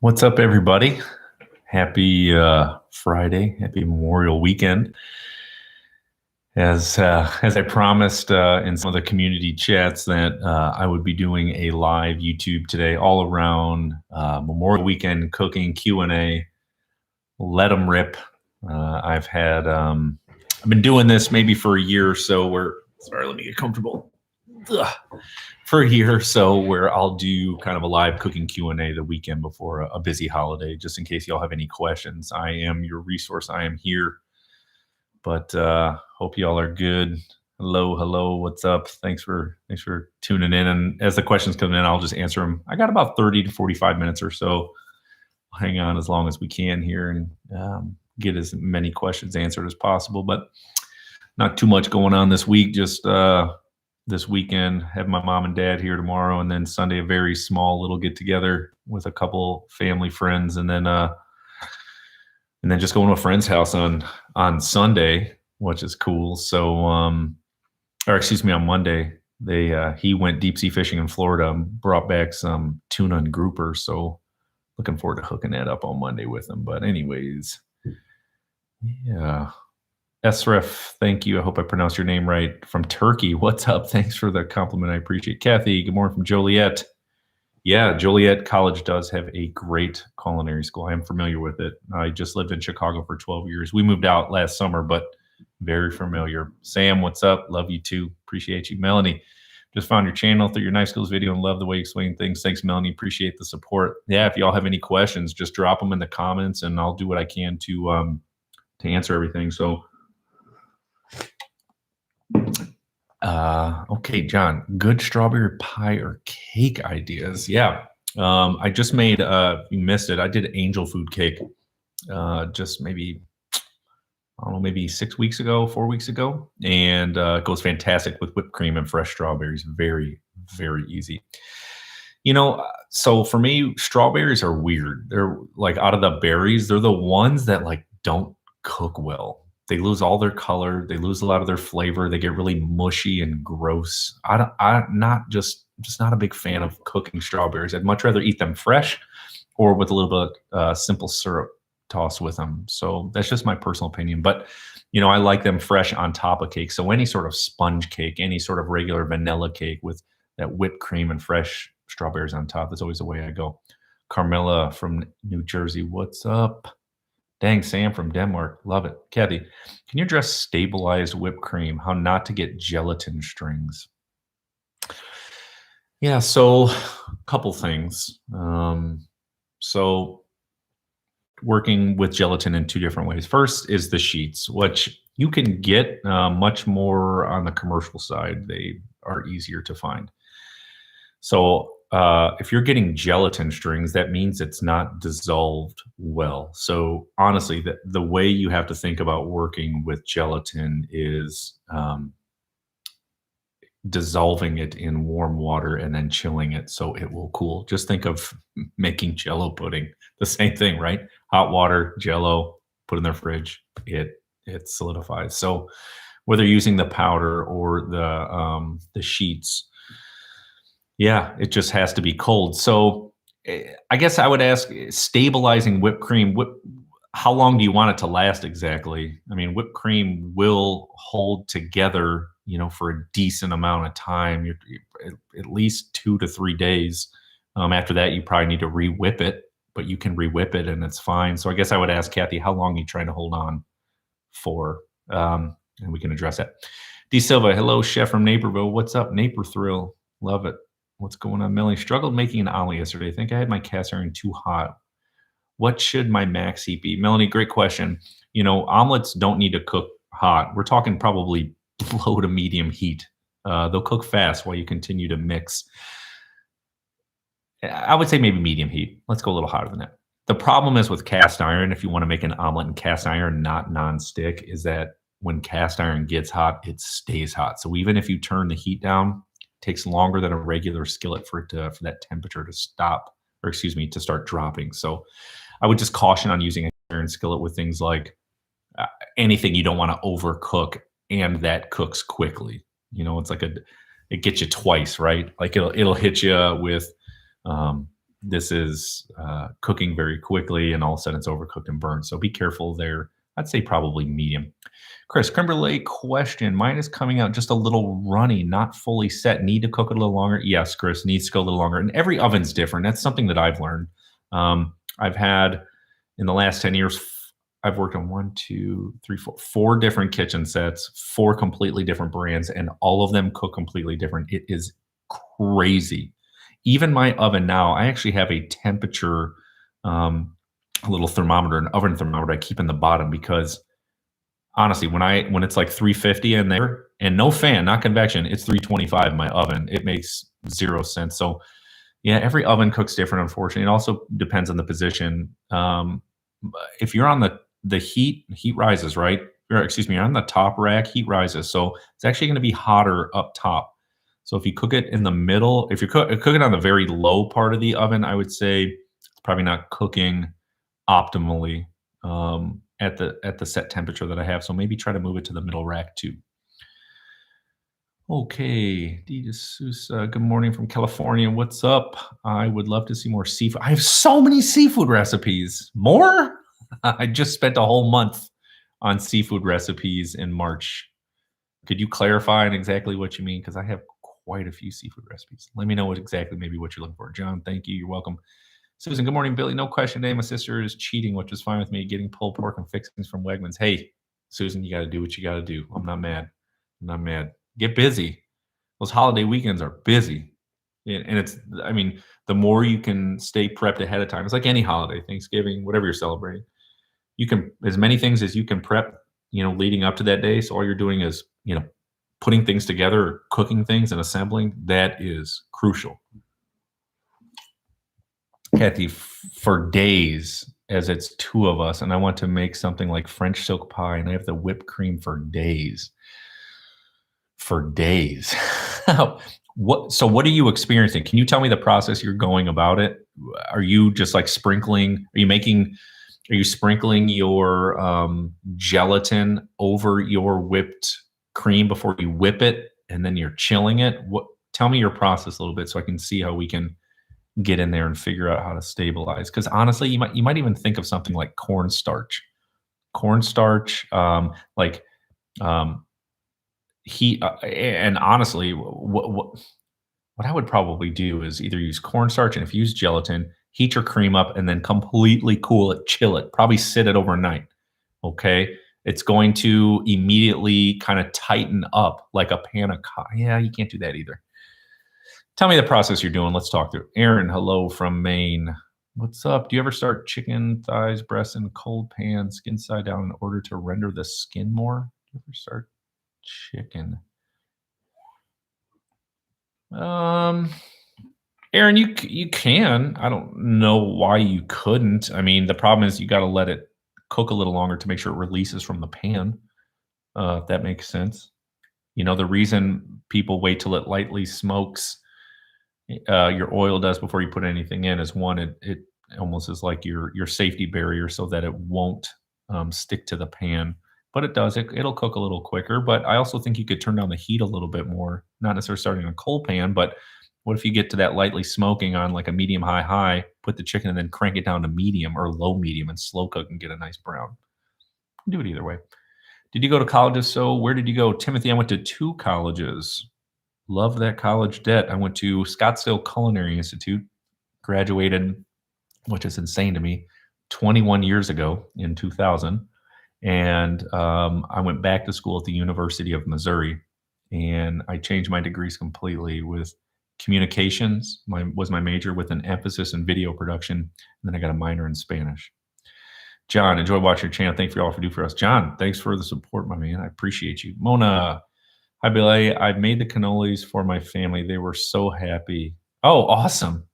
What's up, everybody? Happy Friday. Happy Memorial Weekend. As I promised in some of the community chats that I would be doing a live YouTube today, all around Memorial Weekend cooking Q&A. Let them rip. I've been doing this maybe for a year or so. Sorry, let me get comfortable. Ugh. For a year or so, where I'll do kind of a live cooking Q&A the weekend before a busy holiday, just in case y'all have any questions. I am your resource. I am here. But hope y'all are good. Hello, what's up? Thanks for tuning in. And as the questions come in, I'll just answer them. I got about 30 to 45 minutes or so. I'll hang on as long as we can here and get as many questions answered as possible. But not too much going on this week. Just this weekend, have my mom and dad here tomorrow, and then Sunday a very small little get together with a couple family friends, and then just going to a friend's house on Sunday, which is cool. So or excuse me, on Monday he went deep sea fishing in Florida and brought back some tuna and grouper. So looking forward to hooking that up on Monday with him. But anyways, yeah. Esref, thank you. I hope I pronounced your name right. From Turkey. What's up? Thanks for the compliment. I appreciate it. Kathy, good morning from Joliet. Yeah, Joliet College does have a great culinary school. I am familiar with it. I just lived in Chicago for 12 years. We moved out last summer, but very familiar. Sam, what's up? Love you too. Appreciate you. Melanie, just found your channel through your Nice Skills video and love the way you explain things. Thanks, Melanie. Appreciate the support. Yeah, if y'all have any questions, just drop them in the comments and I'll do what I can to answer everything. So okay, John, good strawberry pie or cake ideas. Yeah. I just made, you missed it. I did angel food cake, just maybe, I don't know, maybe 4 weeks ago. And, it goes fantastic with whipped cream and fresh strawberries. Very, very easy. So for me, strawberries are weird. They're like, out of the berries, they're the ones that like don't cook well. They lose all their color. They lose a lot of their flavor. They get really mushy and gross. I'm just not a big fan of cooking strawberries. I'd much rather eat them fresh or with a little bit simple syrup tossed with them. So that's just my personal opinion. But, I like them fresh on top of cake. So any sort of sponge cake, any sort of regular vanilla cake with that whipped cream and fresh strawberries on top, that's always the way I go. Carmela from New Jersey, what's up? Dang, Sam from Denmark. Love it. Kathy, can you address stabilized whipped cream? How not to get gelatin strings? Yeah, so a couple things. So working with gelatin in two different ways. First is the sheets, which you can get much more on the commercial side. They are easier to find. So if you're getting gelatin strings, that means it's not dissolved well. So honestly, the way you have to think about working with gelatin is dissolving it in warm water and then chilling it so it will cool. Just think of making Jello pudding. The same thing, right? Hot water, Jello, put in the fridge, it solidifies. So whether using the powder or the sheets, yeah, it just has to be cold. So I guess I would ask, stabilizing whipped cream, how long do you want it to last exactly? I mean, whipped cream will hold together, for a decent amount of time, at least 2 to 3 days. After that, you probably need to re-whip it, but you can re-whip it and it's fine. So I guess I would ask Kathy, how long are you trying to hold on for? And we can address that. D. Silva, hello, chef from Naperville. What's up, Naper Thrill? Love it. What's going on, Millie? Struggled making an omelet yesterday. I think I had my cast iron too hot. What should my max heat be? Melanie, great question. Omelets don't need to cook hot. We're talking probably low to medium heat. They'll cook fast while you continue to mix. I would say maybe medium heat. Let's go a little hotter than that. The problem is with cast iron, if you want to make an omelet in cast iron, not non-stick, is that when cast iron gets hot, it stays hot. So even if you turn the heat down, takes longer than a regular skillet for that temperature to start dropping. So I would just caution on using an iron skillet with things like anything you don't want to overcook and that cooks quickly. It's like it gets you twice, right? Like it'll hit you with this is cooking very quickly, and all of a sudden it's overcooked and burned. So be careful there. I'd say probably medium. Chris, creme brulee question. Mine is coming out just a little runny, not fully set. Need to cook it a little longer? Yes, Chris, needs to go a little longer. And every oven's different. That's something that I've learned. I've had in the last 10 years, I've worked on four different kitchen sets, four completely different brands, and all of them cook completely different. It is crazy. Even my oven now, I actually have a temperature, a little thermometer, an oven thermometer I keep in the bottom because honestly, when it's like 350 in there and no fan, not convection, it's 325 in my oven. It makes zero sense. So yeah, every oven cooks different, unfortunately. It also depends on the position. If you're on the heat rises, right? Or excuse me, you're on the top rack, heat rises. So it's actually going to be hotter up top. So if you cook it in the middle, if you cook it on the very low part of the oven, I would say it's probably not cooking optimally at the set temperature that I have. So maybe try to move it to the middle rack too. Okay, D. Sousa, good morning from California. What's up? I would love to see more seafood. I have so many seafood recipes. More? I just spent a whole month on seafood recipes in March. Could you clarify on exactly what you mean? Because I have quite a few seafood recipes. Let me know what you're looking for. John, thank you. You're welcome. Susan, good morning, Billy. No question today. My sister is cheating, which is fine with me, getting pulled pork and fixings from Wegmans. Hey, Susan, you got to do what you got to do. I'm not mad. Get busy. Those holiday weekends are busy. And the more you can stay prepped ahead of time, it's like any holiday, Thanksgiving, whatever you're celebrating. You can, as many things as you can prep, leading up to that day. So all you're doing is, putting things together, or cooking things and assembling. That is crucial. Kathy, for days, as it's two of us, and I want to make something like French silk pie, and I have the whipped cream for days. What are you experiencing? Can you tell me the process you're going about it? Are you just like sprinkling? Are you sprinkling your gelatin over your whipped cream before you whip it, and then you're chilling it? Tell me your process a little bit so I can see how we can get in there and figure out how to stabilize. Because honestly, you might even think of something like cornstarch. Heat, and honestly, what I would probably do is either use cornstarch, and if you use gelatin, heat your cream up and then completely cool it, chill it, probably sit it overnight. Okay, it's going to immediately kind of tighten up like a panna cotta. Yeah, you can't do that either. Tell me the process you're doing. Let's talk through. Aaron, hello from Maine. What's up? Do you ever start chicken thighs, breasts in a cold pan, skin side down in order to render the skin more? Do you ever start chicken? Aaron, you can. I don't know why you couldn't. I mean, the problem is you got to let it cook a little longer to make sure it releases from the pan. If that makes sense. The reason people wait till it lightly smokes, your oil does before you put anything in, is one, it almost is like your safety barrier so that it won't stick to the pan. But it does. It'll cook a little quicker. But I also think you could turn down the heat a little bit more. Not necessarily starting on a cold pan, but what if you get to that lightly smoking on like a medium high, put the chicken and then crank it down to medium or low medium and slow cook and get a nice brown. Do it either way. Did you go to college? So where did you go? Timothy, I went to 2 colleges. Love that college debt. I went to Scottsdale Culinary Institute, graduated, which is insane to me, 21 years ago in 2000. And I went back to school at the University of Missouri, and I changed my degrees completely with communications. Was my major with an emphasis in video production. And then I got a minor in Spanish. John, enjoy watching your channel. Thank you for all you do for us. John, thanks for the support, my man. I appreciate you. Mona, hi, Billy. I've made the cannolis for my family. They were so happy. Oh, awesome.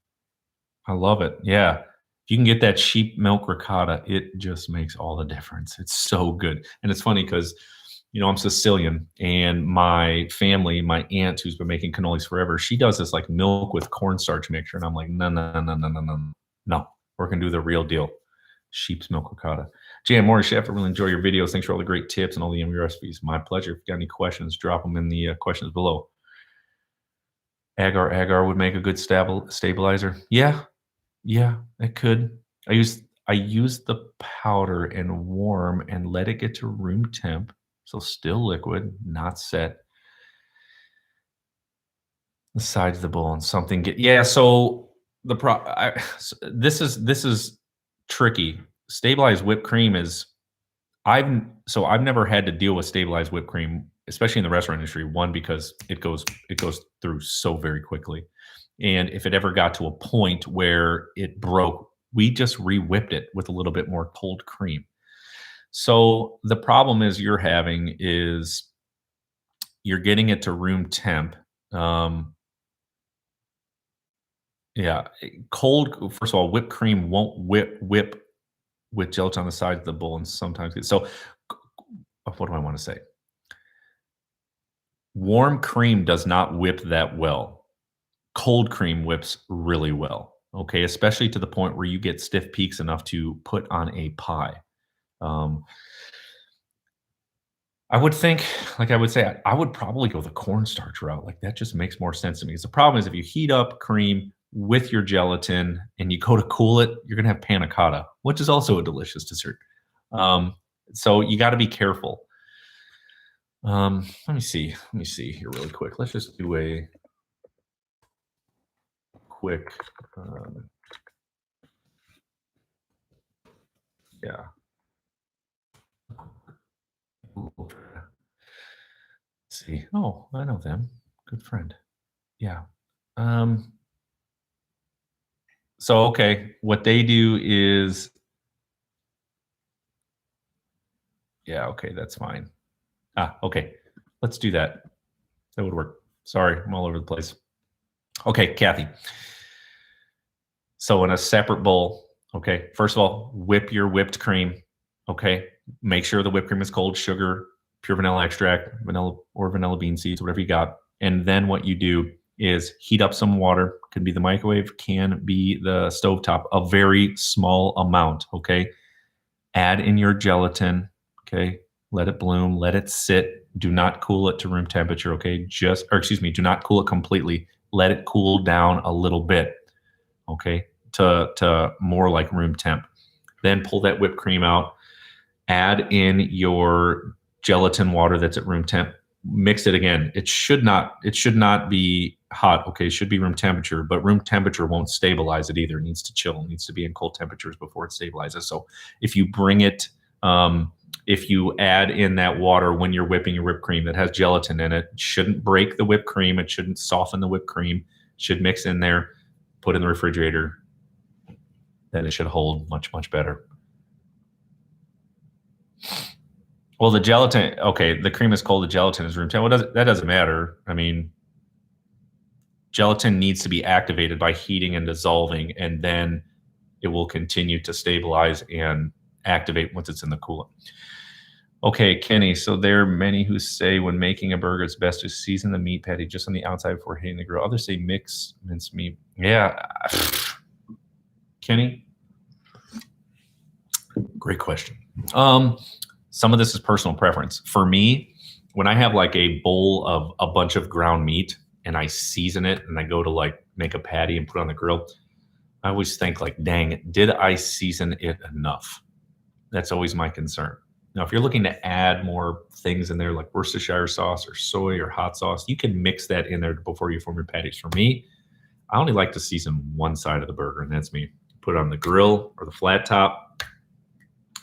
I love it. Yeah. If you can get that sheep milk ricotta, it just makes all the difference. It's so good. And it's funny because, I'm Sicilian, and my family, my aunt who's been making cannolis forever, she does this like milk with cornstarch mixture. And I'm like, no, we're going to do the real deal. Sheep's milk ricotta. Jan Morris Chef, I really enjoy your videos. Thanks for all the great tips and all the yummy recipes. My pleasure. If you got any questions, drop them in the questions below. Agar would make a good stabilizer. Yeah. Yeah, it could. I use the powder and warm and let it get to room temp, so still liquid, not set. The sides of the bowl and something get yeah, so this is tricky. Stabilized whipped cream is I've never had to deal with stabilized whipped cream, especially in the restaurant industry. One, because it goes through so very quickly. And if it ever got to a point where it broke, we just re-whipped it with a little bit more cold cream. So the problem is you're having is you're getting it to room temp. Um, yeah, cold. First of all, whipped cream won't whip with gelatin on the side of the bowl, and sometimes what do I want to say? Warm cream does not whip that well. Cold cream whips really well. Okay, especially to the point where you get stiff peaks enough to put on a pie. Um, I would think, like I would say, I would probably go the cornstarch route. Like that just makes more sense to me. Because the problem is if you heat up cream with your gelatin and you go to cool it, you're gonna have panna cotta, which is also a delicious dessert. Um, so you got to be careful. Let me see. Let me see here really quick. Let's just do a quick. Um, yeah. Let's see. Oh, I know them. Good friend. Yeah. Um, so okay, what they do is yeah, okay, that's fine. Okay. Let's do that. That would work. Sorry, I'm all over the place. Okay, Kathy. So in a separate bowl, okay, first of all, whip your whipped cream. Okay. Make sure the whipped cream is cold, sugar, pure vanilla extract, vanilla or vanilla bean seeds, whatever you got. And then what you do is heat up some water. Could be the microwave, can be the stovetop, a very small amount. Okay. Add in your gelatin. Okay. Let it bloom, let it sit. Do not cool it to room temperature. Okay. Do not cool it completely. Let it cool down a little bit. Okay. To more like room temp. Then pull that whipped cream out, add in your gelatin water that's at room temp, mix it again. It should not be hot. Okay, it should be room temperature, but room temperature won't stabilize it either. It needs to chill. It needs to be in cold temperatures before it stabilizes. So if you bring it, if you add in that water when you're whipping your whipped cream that has gelatin in it, it shouldn't break the whipped cream. It shouldn't soften the whipped cream. It should mix in there, put in the refrigerator. Then it should hold much, much better. Well, the gelatin, okay, the cream is cold, the gelatin is room temp. Well, that doesn't matter. I mean, gelatin needs to be activated by heating and dissolving, and then it will continue to stabilize and activate once it's in the coolant. Okay, Kenny, so there are many who say when making a burger, it's best to season the meat patty just on the outside before hitting the grill. Others say mix minced meat. Yeah. Kenny, great question. Some of this is personal preference. For me, when I have like a bowl of a bunch of ground meat and I season it and I go to like make a patty and put it on the grill, I always think like, dang, did I season it enough? That's always my concern. Now, if you're looking to add more things in there like Worcestershire sauce or soy or hot sauce, you can mix that in there before you form your patties. For me, I only like to season one side of the burger, and that's me. Put it on the grill or the flat top.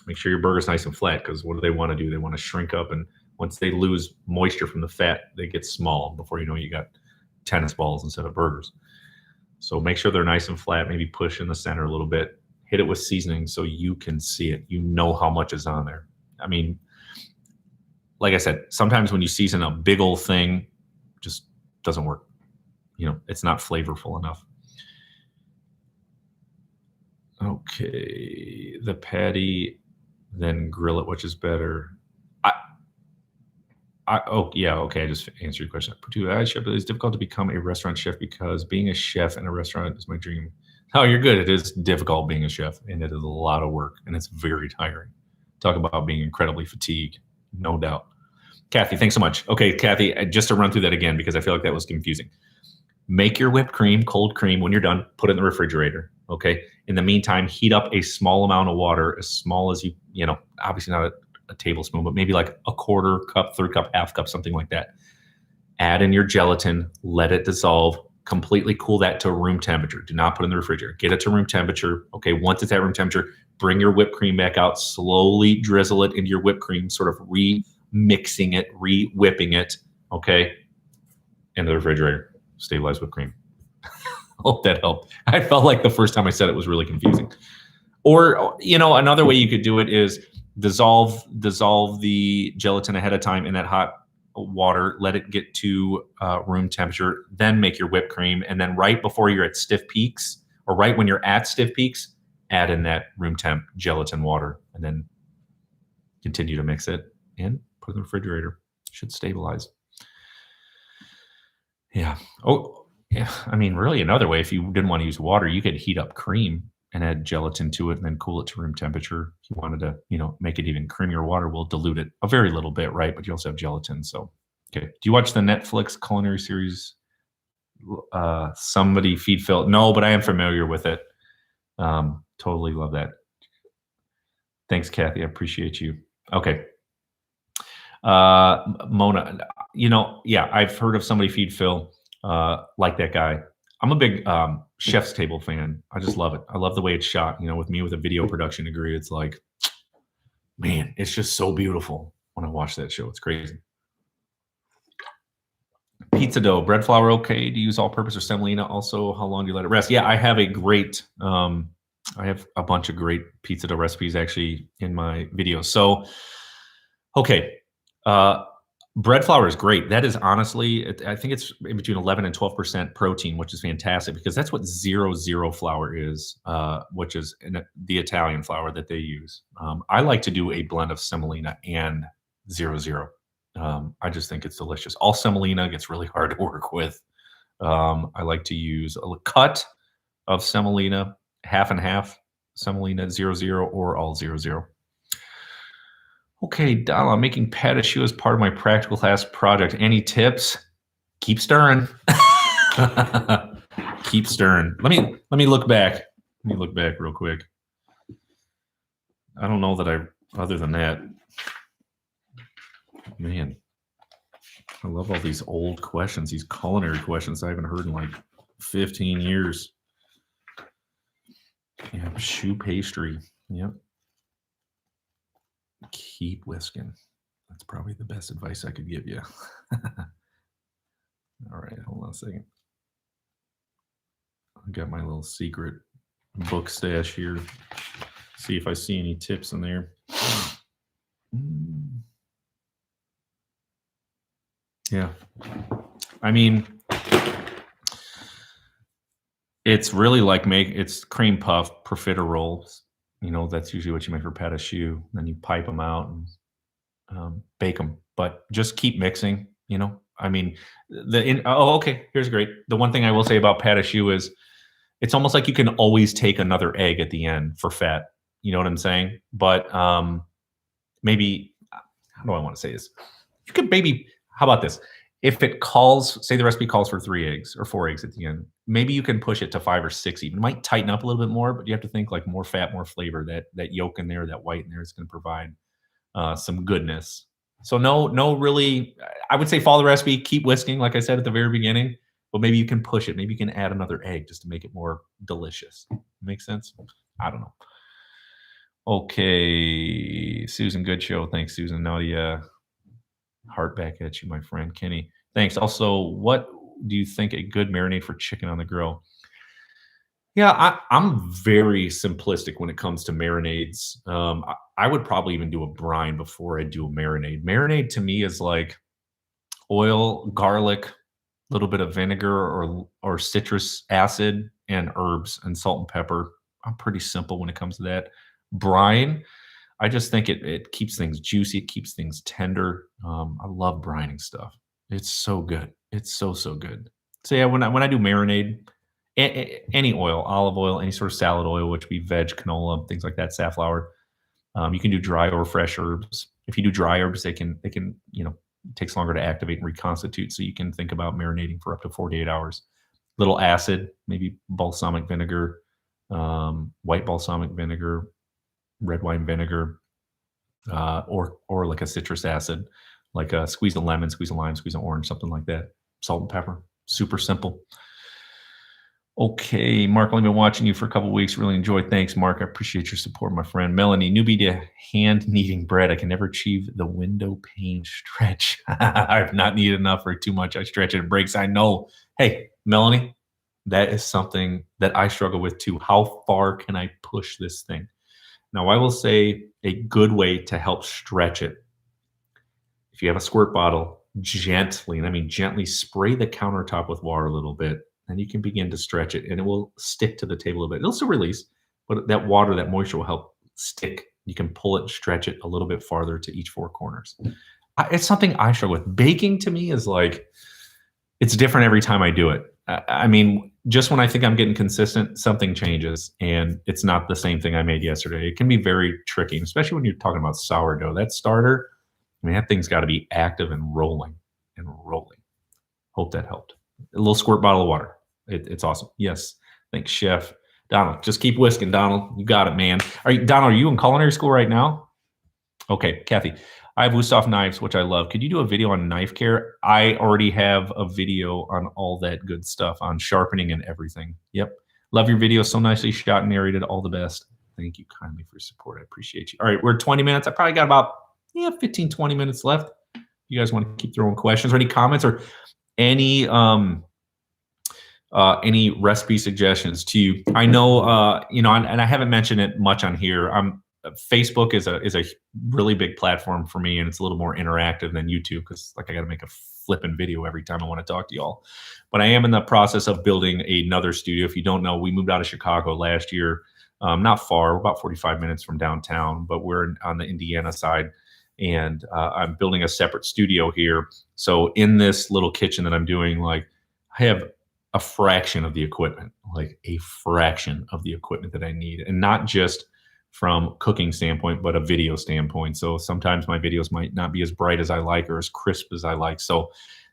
Make sure your burger's nice and flat, because what do they want to do? They want to shrink up, and once they lose moisture from the fat, they get small. Before you know, you got tennis balls instead of burgers. So make sure they're nice and flat. Maybe push in the center a little bit. Hit it with seasoning so you can see it. You know how much is on there. I mean, like I said, sometimes when you season a big old thing, it just doesn't work. You know, it's not flavorful enough. Okay, the patty, then grill it, which is better. I, oh yeah, okay. I just answered your question. Chef, it's difficult to become a restaurant chef because being a chef in a restaurant is my dream. Oh, you're good. It is difficult being a chef, and it is a lot of work, and it's very tiring. Talk about being incredibly fatigued, no doubt. Kathy, thanks so much. Okay, Kathy, just to run through that again because I feel like that was confusing. Make your whipped cream, cold cream. When you're done, put it in the refrigerator. Okay. In the meantime, heat up a small amount of water, as small as obviously not a tablespoon, but maybe like a quarter cup, third cup, half cup, something like that. Add in your gelatin, let it dissolve, completely cool that to room temperature. Do not put it in the refrigerator. Get it to room temperature. Okay. Once it's at room temperature, bring your whipped cream back out, slowly drizzle it into your whipped cream, sort of remixing it, re-whipping it. Okay. Into the refrigerator. Stabilized whipped cream. Hope that helped. I felt like the first time I said it was really confusing. Or, another way you could do it is dissolve the gelatin ahead of time in that hot water, let it get to room temperature, then make your whipped cream. And then right before you're at stiff peaks, or right when you're at stiff peaks, add in that room temp gelatin water, and then continue to mix it and put it in the refrigerator. Should stabilize. Yeah. Oh, yeah. I mean, really, another way, if you didn't want to use water, you could heat up cream and add gelatin to it and then cool it to room temperature. If you wanted to, make it even creamier, water will dilute it a very little bit, right? But you also have gelatin. So, okay. Do you watch the Netflix culinary series, Somebody Feed Phil? No, but I am familiar with it. Totally love that. Thanks, Kathy. I appreciate you. Okay. Mona, yeah, I've heard of Somebody Feed Phil, like that guy. I'm a big Chef's Table fan. I just love it. I love the way it's shot. With me with a video production degree, it's like, man, it's just so beautiful when I watch that show. It's crazy. Pizza dough, bread flour, okay to use all-purpose or semolina? Also, how long do you let it rest? Yeah, I have I have a bunch of great pizza dough recipes actually in my videos. So, okay. Bread flour is great. That is honestly, I think it's in between 11 and 12% protein, which is fantastic because that's what 00 flour is, which is the Italian flour that they use. I like to do a blend of semolina and 00. I just think it's delicious. All semolina gets really hard to work with. I like to use a cut of semolina, half and half semolina 00 or all 00. Okay, Donald, I'm making pâte à choux as part of my practical class project. Any tips? Keep stirring. Keep stirring. Let me look back. Let me look back real quick. I don't know that other than that. Man, I love all these old questions, these culinary questions I haven't heard in like 15 years. Yeah, choux pastry. Yep. Keep whisking. That's probably the best advice I could give you. All right, hold on a second. I got my little secret book stash here. See if I see any tips in there. Yeah. I mean, it's really like it's cream puff profiteroles. That's usually what you make for pâte à choux. Then you pipe them out and bake them. But just keep mixing. I mean, okay. Here's great. The one thing I will say about pâte à choux is it's almost like you can always take another egg at the end for fat. You know what I'm saying? But maybe, how do I want to say this? You could maybe, how about this? If it say the recipe calls for 3 eggs or 4 eggs at the end, maybe you can push it to 5 or 6 even. It might tighten up a little bit more, but you have to think like more fat, more flavor. That yolk in there, that white in there is going to provide some goodness. So no, really, I would say follow the recipe, keep whisking, like I said at the very beginning, but maybe you can push it. Maybe you can add another egg just to make it more delicious. Make sense? I don't know. Okay, Susan, good show. Thanks, Susan. Nadia, heart back at you, my friend. Kenny, thanks. Also, what do you think a good marinade for chicken on the grill? Yeah, I'm very simplistic when it comes to marinades. I would probably even do a brine before I do a marinade. Marinade to me is like oil, garlic, a little bit of vinegar or citrus acid, and herbs and salt and pepper. I'm pretty simple when it comes to that. Brine, I just think it keeps things juicy. It keeps things tender. I love brining stuff. It's so good. It's so good. So yeah, when I do marinade, any oil, olive oil, any sort of salad oil, which would be veg, canola, things like that, safflower. You can do dry or fresh herbs. If you do dry herbs, they can it takes longer to activate and reconstitute. So you can think about marinating for up to 48 hours. Little acid, maybe balsamic vinegar, white balsamic vinegar, red wine vinegar, or like a citrus acid, like a squeeze of lemon, squeeze of lime, squeeze of orange, something like that. Salt and pepper. Super simple. Okay, Mark, I've been watching you for a couple weeks. Really enjoyed. Thanks, Mark. I appreciate your support, my friend. Melanie, newbie to hand kneading bread. I can never achieve the window pane stretch. I've not kneaded enough or too much. I stretch it, it breaks. I know. Hey, Melanie, that is something that I struggle with too. How far can I push this thing? Now, I will say a good way to help stretch it. If you have a squirt bottle, gently, and I mean gently, spray the countertop with water a little bit, and you can begin to stretch it, and it will stick to the table a bit. It'll still release, but that water, that moisture will help stick. You can pull it, stretch it a little bit farther to each four corners. It's something I struggle with. Baking to me is like, it's different every time I do it. I mean, just when I think I'm getting consistent, something changes, and it's not the same thing I made yesterday. It can be very tricky, especially when you're talking about sourdough. That starter, I mean, that thing's got to be active and rolling and rolling. Hope that helped. A little squirt bottle of water. It's awesome. Yes. Thanks, Chef. Donald, just keep whisking, Donald. You got it, man. Donald, are you in culinary school right now? Okay, Kathy. I have Wusthof knives, which I love. Could you do a video on knife care? I already have a video on all that good stuff, on sharpening and everything. Yep. Love your video. So nicely shot and narrated. All the best. Thank you kindly for your support. I appreciate you. All right, we're 20 minutes. I probably got about 15, 20 minutes left. You guys want to keep throwing questions or any comments or any recipe suggestions to you? I know, and I haven't mentioned it much on here. Facebook is a really big platform for me, and it's a little more interactive than YouTube because like I got to make a flipping video every time I want to talk to y'all. But I am in the process of building another studio. If you don't know, we moved out of Chicago last year, not far, we're about 45 minutes from downtown, but we're on the Indiana side. And I'm building a separate studio here. So in this little kitchen that I'm doing, like I have a fraction of the equipment, like a fraction of the equipment that I need, and not just from cooking standpoint, but a video standpoint. So sometimes my videos might not be as bright as I like or as crisp as I like. So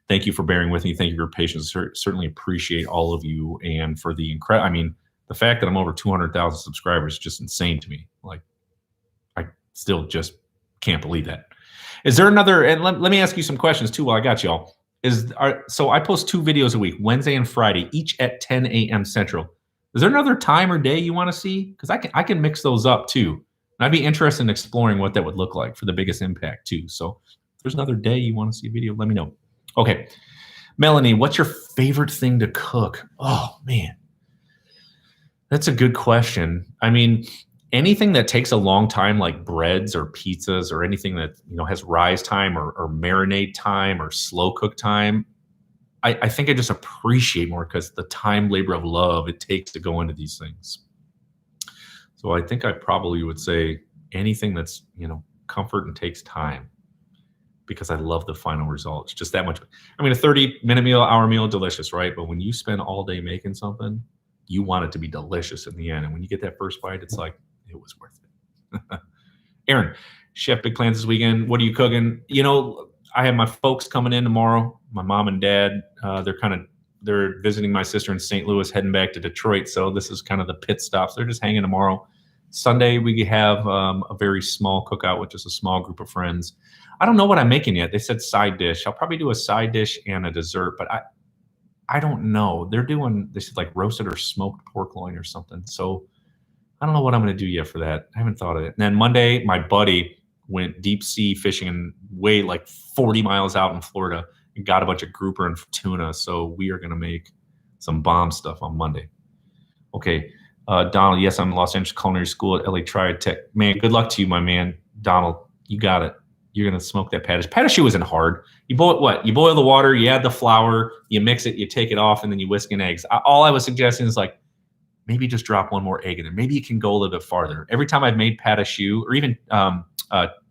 thank you for bearing with me. Thank you for your patience. Certainly appreciate all of you, and for the incredible. I mean, the fact that I'm over 200,000 subscribers is just insane to me. Like, I still just can't believe that. Is there another, and let me ask you some questions too while I got y'all. So I post 2 videos a week, Wednesday and Friday, each at 10 a.m. Central. Is there another time or day you want to see? Because I can mix those up too. And I'd be interested in exploring what that would look like for the biggest impact too. So if there's another day you want to see a video, let me know. Okay. Melanie, what's your favorite thing to cook? Oh man, that's a good question. I mean, anything that takes a long time, like breads or pizzas or anything that has rise time or marinade time or slow cook time, I think I just appreciate more because the time, labor of love it takes to go into these things. So I think I probably would say anything that's comfort and takes time, because I love the final result. It's just that much. I mean, a 30-minute meal, hour meal, delicious, right? But when you spend all day making something, you want it to be delicious in the end. And when you get that first bite, it's like, it was worth it. Aaron, Chef, big plans this weekend. What are you cooking? I have my folks coming in tomorrow. My mom and dad, they're visiting my sister in St. Louis, heading back to Detroit. So this is kind of the pit stops. They're just hanging tomorrow. Sunday, we have a very small cookout with just a small group of friends. I don't know what I'm making yet. They said side dish. I'll probably do a side dish and a dessert, but I don't know. They said like roasted or smoked pork loin or something. So I don't know what I'm going to do yet for that. I haven't thought of it. And then Monday, my buddy went deep sea fishing and way like 40 miles out in Florida and got a bunch of grouper and tuna. So we are going to make some bomb stuff on Monday. Okay. Donald, yes, I'm in Los Angeles Culinary School at LA Triad Tech. Man, good luck to you, my man. Donald, you got it. You're going to smoke that patache. Patache isn't hard. You boil what? You boil the water, you add the flour, you mix it, you take it off, and then you whisk in eggs. All I was suggesting is like, maybe just drop one more egg in there. Maybe you can go a little bit farther. Every time I've made patache or even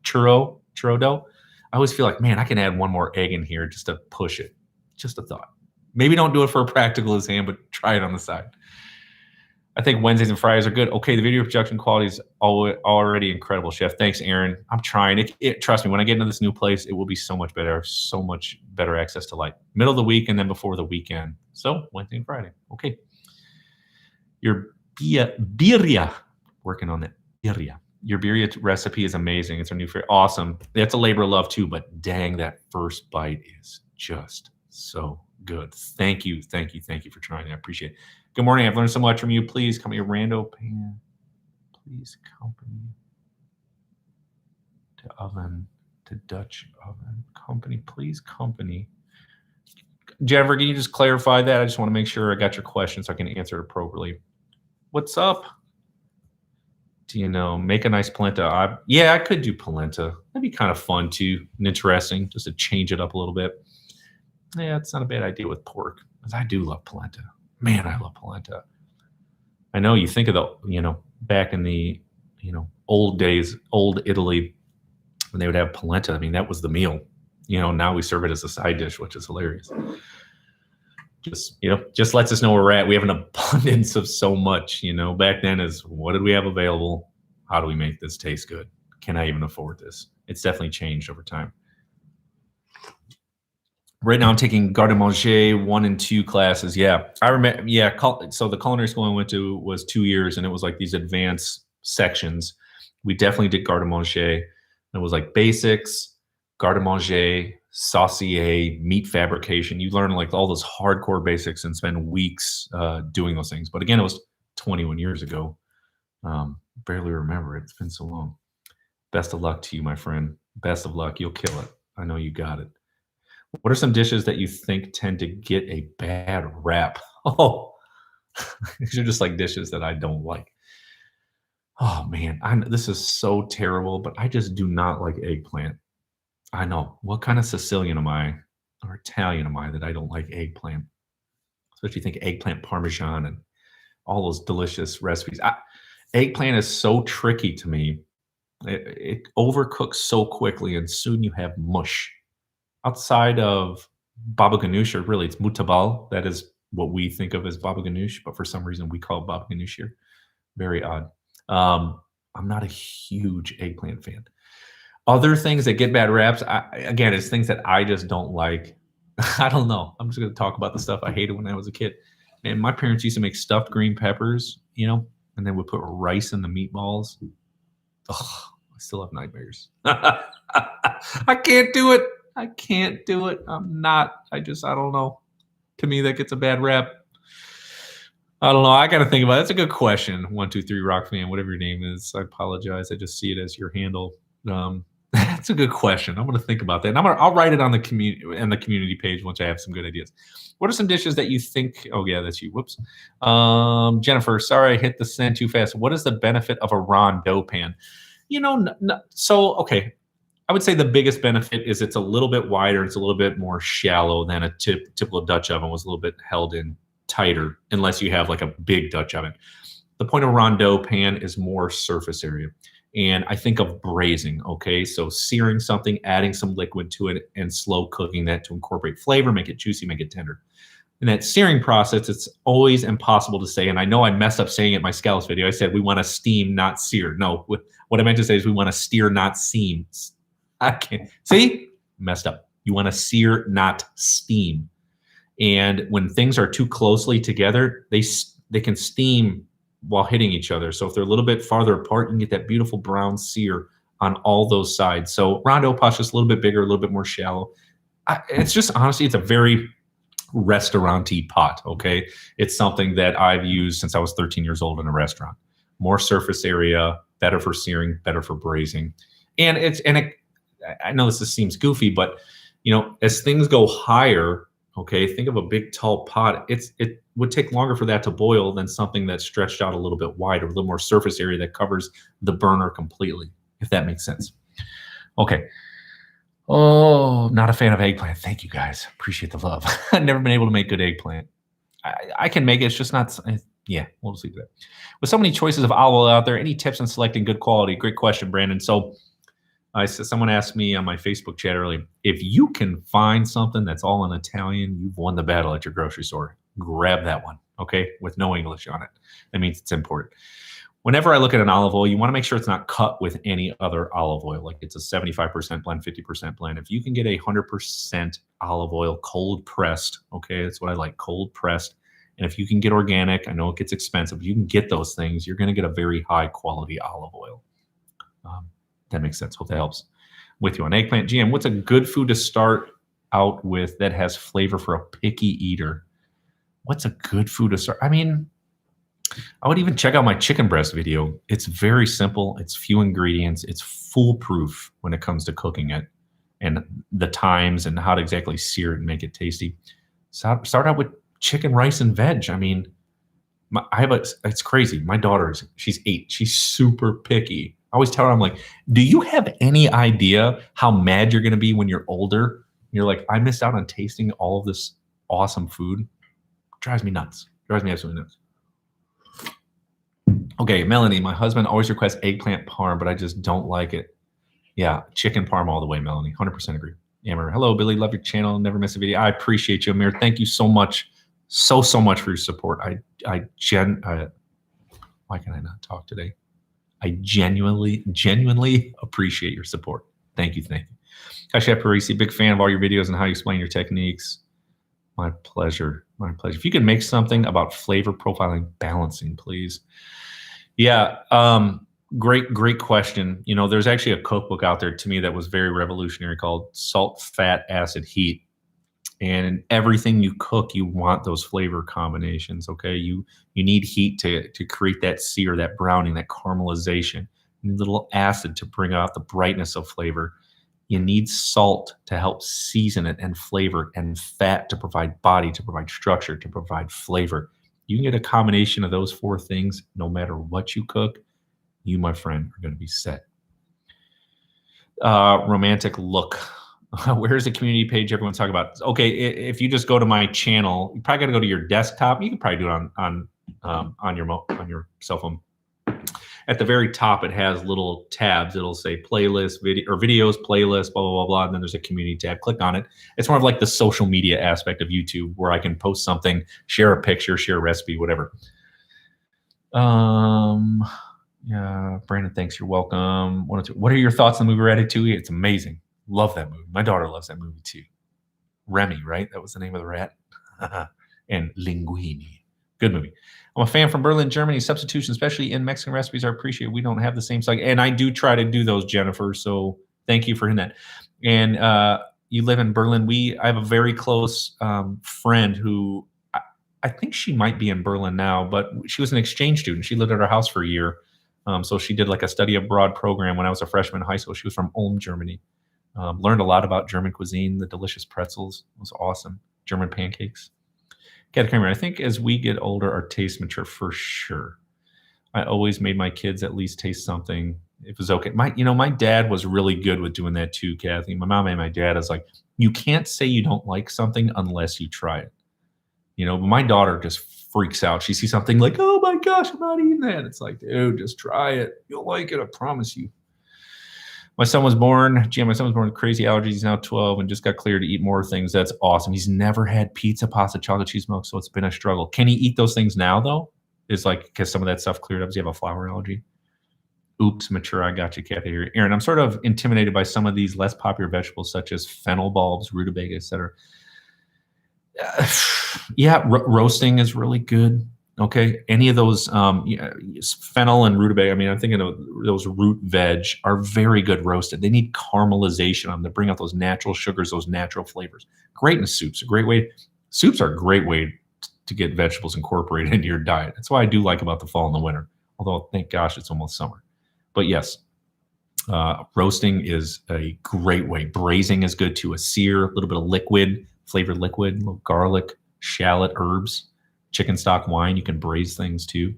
churro dough, I always feel like, man, I can add one more egg in here just to push it. Just a thought. Maybe don't do it for a practical exam, but try it on the side. I think Wednesdays and Fridays are good. Okay, the video production quality is already incredible, Chef. Thanks, Aaron. I'm trying. Trust me, when I get into this new place, it will be so much better. So much better access to light. Middle of the week and then before the weekend. So Wednesday and Friday. Okay. You're birria. Working on that birria. Your birria recipe is amazing. It's a new favorite. Awesome. That's a labor of love too, but dang, that first bite is just so good. Thank you for trying that. I appreciate it. Good morning. I've learned so much from you. Please come here, rando pan. Please company to oven to Dutch oven company. Please company. Jennifer, can you just clarify that? I just want to make sure I got your question so I can answer it appropriately. What's up? Do you know, make a nice polenta? Yeah, I could do polenta. That'd be kind of fun too and interesting, just to change it up a little bit. Yeah, it's not a bad idea with pork, because I do love polenta. Man, I love polenta. I know you think of the, back in the, old days, old Italy, when they would have polenta. I mean, that was the meal. Now we serve it as a side dish, which is hilarious. Just lets us know where we're at. We have an abundance of so much, back then is what did we have available? How do we make this taste good? Can I even afford this? It's definitely changed over time. Right now I'm taking garde manger 1 and 2 classes. Yeah, I remember. Yeah. So the culinary school I went to was 2 years, and it was like these advanced sections. We definitely did garde manger. It was like basics, garde manger, saucier, meat fabrication. You learn like all those hardcore basics and spend weeks doing those things. But again, it was 21 years ago. Barely remember it. It's been so long. Best of luck to you, my friend. Best of luck. You'll kill it. I know you got it. What are some dishes that you think tend to get a bad rap? Oh, these are just like dishes that I don't like. Oh man, this is so terrible, but I just do not like eggplant. I know. What kind of Sicilian am I, or Italian am I, that I don't like eggplant? Especially think eggplant parmesan and all those delicious recipes. Eggplant is so tricky to me. It overcooks so quickly, and soon you have mush. Outside of baba ganoush, or really it's mutabal. That is what we think of as baba ganoush, but for some reason we call it baba ganoush here. Very odd. I'm not a huge eggplant fan. Other things that get bad raps, again, it's things that I just don't like. I don't know. I'm just going to talk about the stuff I hated when I was a kid. And my parents used to make stuffed green peppers, and then would put rice in the meatballs. Ugh, I still have nightmares. I can't do it. I can't do it. I don't know. To me, that gets a bad rap. I don't know. I got to think about it. That's a good question. 123 Rock Fan, whatever your name is. I apologize. I just see it as your handle. That's a good question. I'm going to think about that. And I'll write it on the community page once I have some good ideas. What are some dishes that you think? Oh yeah, that's you. Whoops. Jennifer, sorry I hit the send too fast. What is the benefit of a rondeau pan? Okay. I would say the biggest benefit is it's a little bit wider. It's a little bit more shallow than a typical Dutch oven was a little bit held in tighter, unless you have like a big Dutch oven. The point of a rondeau pan is more surface area. And I think of braising, okay? So searing something, adding some liquid to it, and slow cooking that to incorporate flavor, make it juicy, make it tender. In that searing process, it's always impossible to say, and I know I messed up saying it in my scallops video. I said we want to steam, not sear. No, what I meant to say is we want to steer, not steam. I can't. See? Messed up. You want to sear, not steam. And when things are too closely together, they can steam while hitting each other. So if they're a little bit farther apart, you can get that beautiful brown sear on all those sides. So rondeau pot's just a little bit bigger, a little bit more shallow. It's just, honestly, it's a very restaurant-y pot, okay? It's something that I've used since I was 13 years old in a restaurant. More surface area, better for searing, better for braising. And I know this seems goofy, but as things go higher, okay, think of a big tall pot. It would take longer for that to boil than something that's stretched out a little bit wider, a little more surface area that covers the burner completely, if that makes sense. Okay. Oh, not a fan of eggplant. Thank you guys. Appreciate the love. I've never been able to make good eggplant. I can make it. It's just not. Yeah, we'll just leave it. With so many choices of olive oil out there, any tips on selecting good quality? Great question, Brandon. So someone asked me on my Facebook chat earlier, if you can find something that's all in Italian, you've won the battle at your grocery store. Grab that one, okay, with no English on it. That means it's important. Whenever I look at an olive oil, you want to make sure it's not cut with any other olive oil. Like it's a 75% blend, 50% blend. If you can get 100% olive oil cold pressed, okay, that's what I like, cold pressed, And if you can get organic, I know it gets expensive, but you can get those things, you're going to get a very high quality olive oil. That makes sense. Hope that helps. With you on Eggplant. GM, what's a good food to start out with that has flavor for a picky eater? What's a good food to start? I mean, I would even check out my chicken breast video. It's very simple. It's few ingredients. It's foolproof when it comes to cooking it and the times and how to exactly sear it and make it tasty. Start out with chicken, rice, and veg. I mean, it's crazy. My daughter, she's 8. She's super picky. I always tell her, I'm like, do you have any idea how mad you're going to be when you're older? You're like, I missed out on tasting all of this awesome food. Drives me nuts. Drives me absolutely nuts. Okay, Melanie, my husband always requests eggplant parm, but I just don't like it. Yeah, chicken parm all the way, Melanie. 100% agree. Amber, hello, Billy. Love your channel. Never miss a video. I appreciate you, Amir. Thank you so much. So much for your support. Why can I not talk today? I genuinely appreciate your support. Thank you. Hi, Chef Parisi. Big fan of all your videos and how you explain your techniques. My pleasure. If you could make something about flavor profiling balancing, please. Yeah, great question. You know, there's actually a cookbook out there to me that was very revolutionary called Salt, Fat, Acid, Heat. And in everything you cook, you want those flavor combinations, okay? You need heat to create that sear, that browning, that caramelization. You need a little acid to bring out the brightness of flavor. You need salt to help season it and flavor it, and fat to provide body, to provide structure, to provide flavor. You can get a combination of those 4 things no matter what you cook. You, my friend, are going to be set. Romantic look. Where's the community page everyone's talking about? Okay, if you just go to my channel, you probably got to go to your desktop. You can probably do it on your cell phone. At the very top, it has little tabs. It'll say playlist, videos, playlist, blah, blah, blah, blah. And then there's a community tab. Click on it. It's more of like the social media aspect of YouTube where I can post something, share a picture, share a recipe, whatever. Yeah, Brandon, thanks. You're welcome. What are your thoughts on the movie Ratatouille? It's amazing. Love that movie. My daughter loves that movie too. Remy, right? That was the name of the rat. And Linguini. Good movie. I'm a fan from Berlin, Germany. Substitution, especially in Mexican recipes, are appreciated. We don't have the same cycle. And I do try to do those, Jennifer. So thank you for hitting that. And you live in Berlin. I have a very close friend who I think she might be in Berlin now, but she was an exchange student. She lived at our house for a year. So she did like a study abroad program when I was a freshman in high school. She was from Ulm, Germany. Learned a lot about German cuisine, the delicious pretzels. It was awesome. German pancakes. Cat Kramer, I think as we get older, our tastes mature for sure. I always made my kids at least taste something. It was okay. My dad was really good with doing that too, Kathy. My mom and my dad is like, you can't say you don't like something unless you try it. But my daughter just freaks out. She sees something like, oh my gosh, I'm not eating that. It's like, dude, just try it. You'll like it. I promise you. My son was born with crazy allergies. He's now 12 and just got cleared to eat more things. That's awesome. He's never had pizza, pasta, chocolate, cheese milk, so it's been a struggle. Can he eat those things now, though? Is like, because some of that stuff cleared up. Does he have a flour allergy? Oops, mature. I got you, Kathy. Here. Aaron, I'm sort of intimidated by some of these less popular vegetables, such as fennel bulbs, rutabaga, etc. Yeah, roasting is really good. Okay, any of those fennel and rutabaga. I mean, I'm thinking of those root veg are very good roasted. They need caramelization on them to bring out those natural sugars, those natural flavors. Great in soups. Soups are a great way to get vegetables incorporated into your diet. That's why I do like about the fall and the winter. Although, thank gosh, it's almost summer. But yes, roasting is a great way. Braising is good too. A sear, a little bit of liquid, flavored liquid, a little garlic, shallot, herbs. Chicken stock wine, you can braise things too.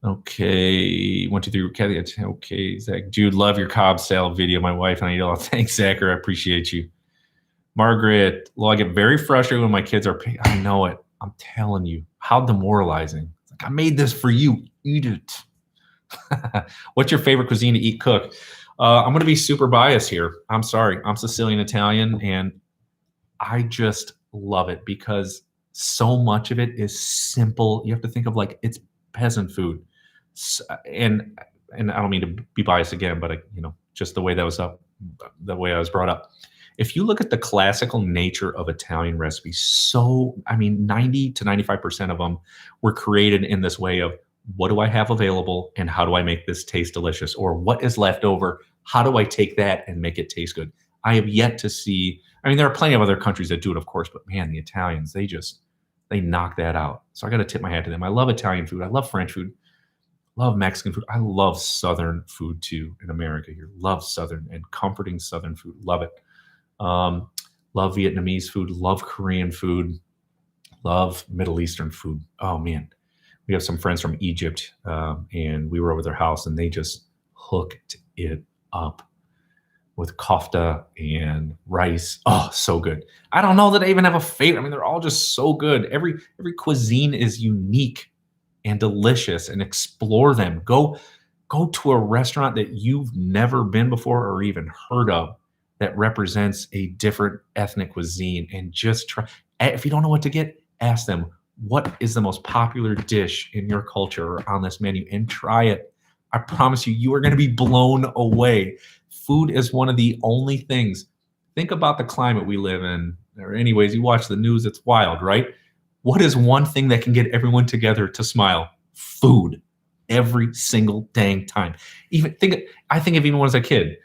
Okay, 1, 2, 3, Kathy. Okay, Zach. Jude, love your Cobb salad video. My wife and I eat a lot. Thanks, Zachary. I appreciate you. Margaret, well, I get very frustrated when my kids are. I know it. I'm telling you, how demoralizing. It's like, I made this for you. Eat it. What's your favorite cuisine to eat, cook? I'm going to be super biased here. I'm sorry. I'm Sicilian Italian, and I just love it because so much of it is simple. You have to think of like it's peasant food, and I don't mean to be biased again, but just the way that was the way I was brought up. If you look at the classical nature of Italian recipes, 90 to 95% of them were created in this way of, what do I have available and how do I make this taste delicious? Or what is left over? How do I take that and make it taste good? I have yet to see, there are plenty of other countries that do it, of course, but man, the Italians, they knock that out. So I got to tip my hat to them. I love Italian food. I love French food. Love Mexican food. I love Southern food too in America here. Love Southern and comforting Southern food. Love it. Love Vietnamese food. Love Korean food. Love Middle Eastern food. Oh man, we have some friends from Egypt, and we were over their house, and they just hooked it up with kofta and rice. Oh, so good. I don't know that I even have a favorite. They're all just so good. Every cuisine is unique and delicious, and explore them. Go to a restaurant that you've never been before or even heard of that represents a different ethnic cuisine, and just try. If you don't know what to get, ask them, what is the most popular dish in your culture or on this menu, and try it. I promise you, you are going to be blown away. Food is one of the only things. Think about the climate we live in. Or anyways, you watch the news, it's wild, right? What is one thing that can get everyone together to smile? Food. Every single dang time. I think of even when I was a kid,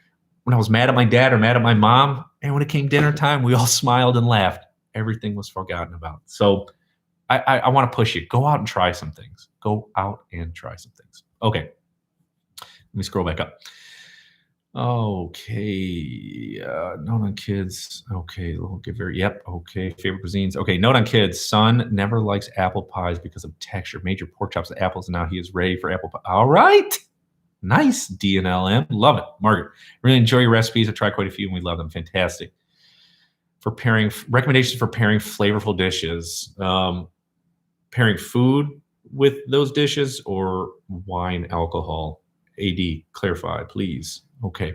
when I was mad at my dad or mad at my mom, and when it came dinner time, we all smiled and laughed. Everything was forgotten about. So I want to push you. Go out and try some things. Go out and try some things. Okay. Let me scroll back up. Okay. Note on kids. Okay. Yep. Okay. Favorite cuisines. Okay. Note on kids. Son never likes apple pies because of texture. Major pork chops and apples, and now he is ready for apple pie. All right. Nice, DNLM. Love it. Margaret, really enjoy your recipes. I tried quite a few and we love them. Fantastic. Recommendations for pairing flavorful dishes. Pairing food with those dishes or wine, alcohol. AD, clarify, please. Okay.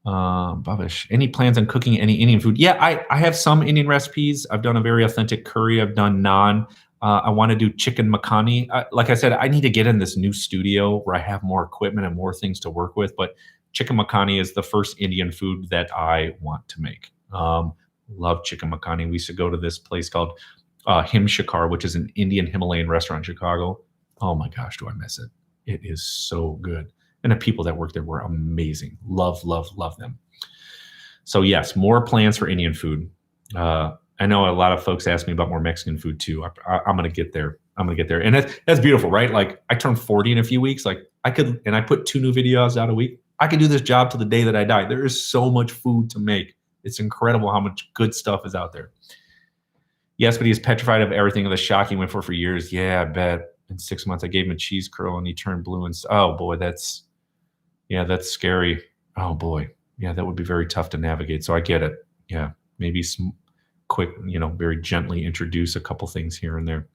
Babish, any plans on cooking any Indian food? Yeah, I have some Indian recipes. I've done a very authentic curry. I've done naan. I want to do chicken makhani. Like I said, I need to get in this new studio where I have more equipment and more things to work with. But chicken makhani is the first Indian food that I want to make. Love chicken makhani. We used to go to this place called Him Shikar, which is an Indian Himalayan restaurant in Chicago. Oh my gosh, do I miss it. It is so good. And the people that work there were amazing. Love, love, love them. So yes, more plans for Indian food. I know a lot of folks ask me about more Mexican food too. I'm going to get there. And that's beautiful, right? Like I turned 40 in a few weeks. Like I put 2 new videos out a week. I could do this job till the day that I die. There is so much food to make. It's incredible how much good stuff is out there. Yes, but he's petrified of everything of the shock he went for years. Yeah, I bet. In 6 months, I gave him a cheese curl and he turned blue. And oh boy, that's scary. Oh boy. Yeah, that would be very tough to navigate. So I get it. Yeah, maybe some quick, very gently introduce a couple things here and there.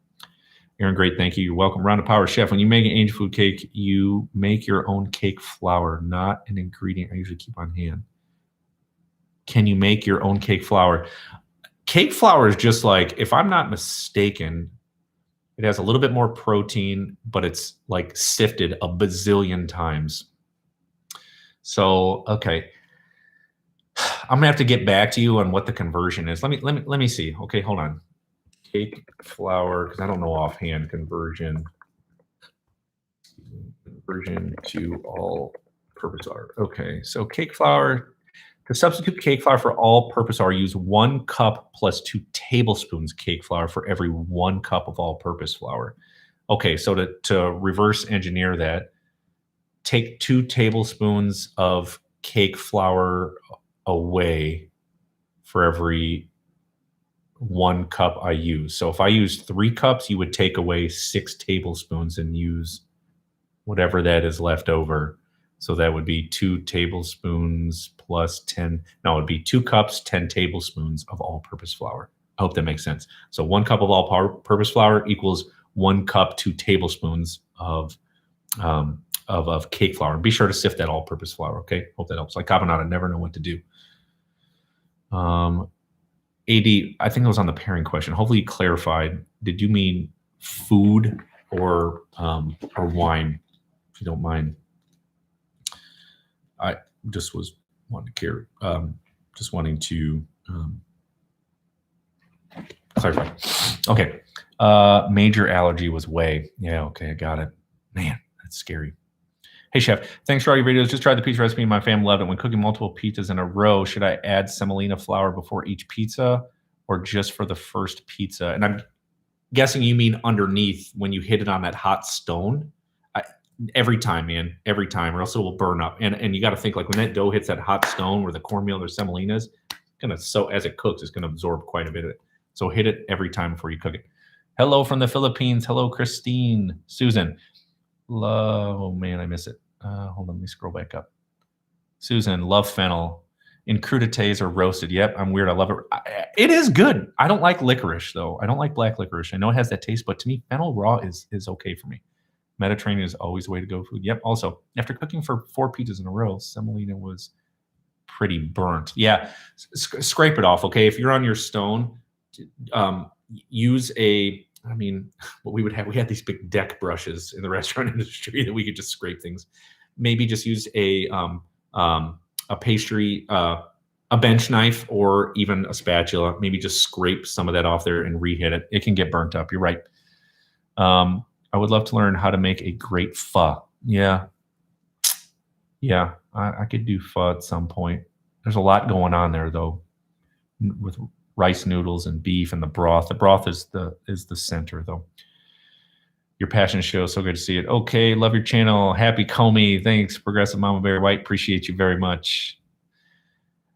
Aaron, great. Thank you. You're welcome. Round of Power Chef. When you make an angel food cake, you make your own cake flour, not an ingredient I usually keep on hand. Can you make your own cake flour? Cake flour is just like, if I'm not mistaken, it has a little bit more protein, but it's like sifted a bazillion times. So, okay. I'm gonna have to get back to you on what the conversion is. Let me see. Okay, hold on. Cake flour, because I don't know offhand conversion to all-purpose flour. Okay, so cake flour. To substitute cake flour for all-purpose flour, use 1 cup plus 2 tablespoons cake flour for every 1 cup of all-purpose flour. Okay, so to reverse engineer that, take 2 tablespoons of cake flour away for every 1 cup I use. So if I use 3 cups, you would take away 6 tablespoons and use whatever that is left over. So that would be 2 tablespoons plus 10. No, it would be 2 cups, 10 tablespoons of all-purpose flour. I hope that makes sense. So 1 cup of all-purpose flour equals 1 cup, 2 tablespoons of cake flour. Be sure to sift that all-purpose flour, okay? Hope that helps. Like carbonara, never know what to do. AD, I think it was on the pairing question. Hopefully you clarified. Did you mean food or wine, if you don't mind? I just was wanting to care. just wanting to clarify. Okay. Major allergy was whey. Yeah, okay, I got it. Man, that's scary. Hey, chef, thanks for all your videos. Just tried the pizza recipe. My family loved it. When cooking multiple pizzas in a row, should I add semolina flour before each pizza or just for the first pizza? And I'm guessing you mean underneath when you hit it on that hot stone. Every time, man, every time, or else it will burn up. And you got to think, like, when that dough hits that hot stone where the cornmeal or semolina is, as it cooks, it's gonna absorb quite a bit of it. So hit it every time before you cook it. Hello from the Philippines. Hello, Christine. Susan. Oh man, I miss it. Hold on, let me scroll back up. Susan, love fennel. In crudités or roasted. Yep, I'm weird. I love it. It is good. I don't like licorice though. I don't like black licorice. I know it has that taste, but to me, fennel raw is okay for me. Mediterranean is always the way to go food. Yep. Also, after cooking for 4 pizzas in a row, semolina was pretty burnt. Yeah, scrape it off. Okay, if you're on your stone, use a. I mean, what we had these big deck brushes in the restaurant industry that we could just scrape things. Maybe just use a pastry, a bench knife, or even a spatula. Maybe just scrape some of that off there and re-hit it. It can get burnt up. You're right. I would love to learn how to make a great pho. Yeah. I could do pho at some point. There's a lot going on there though, with rice noodles and beef and the broth. The broth is the center though. Your passion show, so good to see it. Okay, love your channel. Happy Comey. Thanks, Progressive Mama Bear White. Appreciate you very much.